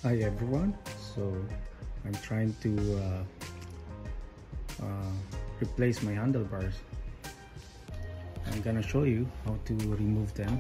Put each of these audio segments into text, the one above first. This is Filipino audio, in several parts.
Hi everyone, so I'm trying to replace my handlebars. I'm gonna show you how to remove them.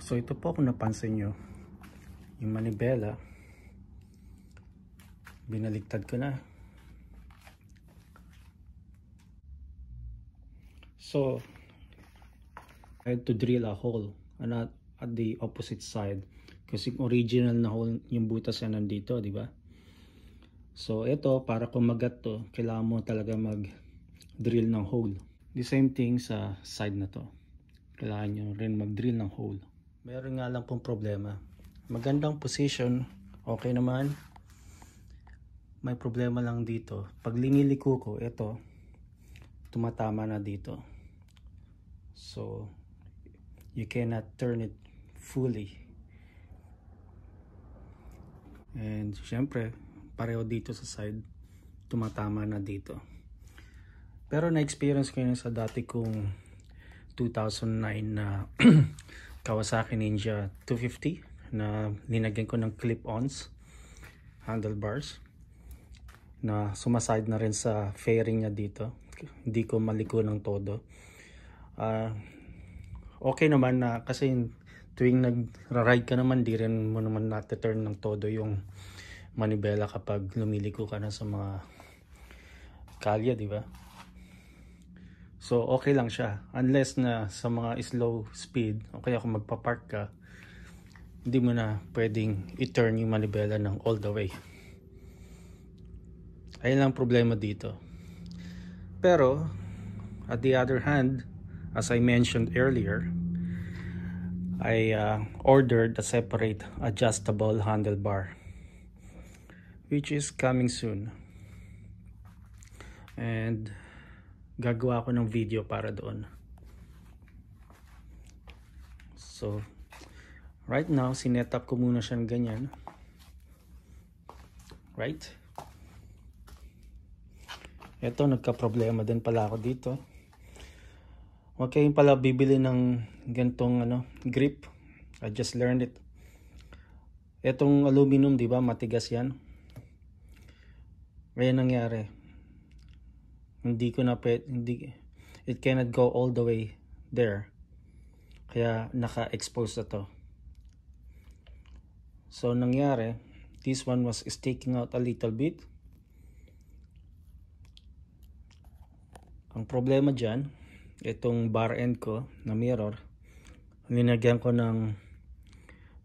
So ito po, kung napansin nyo, yung manibela, binaliktad ko na. So I had to drill a hole at the opposite side kasi original na hole yung butas na nandito, di ba? So ito, para kumagat to, kailangan mo talaga mag-drill ng hole. The same thing sa side na to, kailangan nyo rin mag-drill ng hole. Meron nga lang pong problema, magandang position, okay naman. May problema lang dito, pag liniliko ko, ito tumatama na dito. So you cannot turn it fully. And syempre pareho dito sa side, tumatama na dito. Pero na-experience ko yun sa dati kong 2009 na Kawasaki Ninja 250 na linagyan ko ng clip-ons handlebars na sumaside na rin sa fairing niya dito. Hindi ko maliko ng todo. Okay naman na kasi tuwing nagra-ride ka naman, di rin mo naman nati-turn ng todo yung manibela kapag lumiliko ka na sa mga kalye, di ba? So okay lang siya, unless na sa mga slow speed o kaya kung magpa-park ka, hindi mo na pwedeng i-turn yung manibela ng all the way. Ayun lang problema dito. Pero at the other hand, as I mentioned earlier, I ordered a separate adjustable handlebar, which is coming soon, and gagawa ko ng video para doon. So right now, sinet up ko muna siyang ganyan, right? Ito, nagka-problema din pala ako dito. Huwag kayong pala bibili ng gantong grip. I just learned it. Etong aluminum, di ba, matigas yan. Kaya nangyari, it cannot go all the way there. Kaya naka-expose na to. So nangyari, this one was sticking out a little bit. Ang problema dyan, itong bar end ko na mirror, linagyan ko ng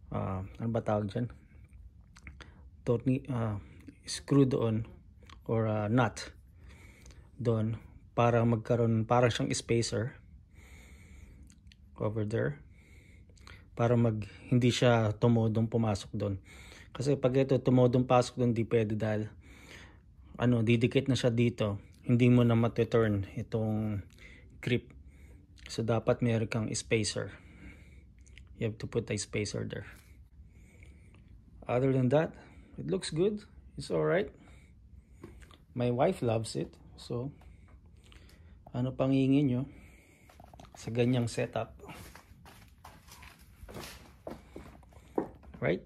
ano ba tawag dyan, screw doon or nut doon para magkaroon, parang siyang spacer over there para hindi siya tumodong pumasok doon. Kasi pag ito tumodong pasok doon, di pwede dahil didikit na siya dito, hindi mo na matuturn itong grip. So dapat meron kang spacer. You have to put a spacer there. Other than that, it looks good. It's alright. My wife loves it. So ano pang hingin nyo sa ganyang setup, right?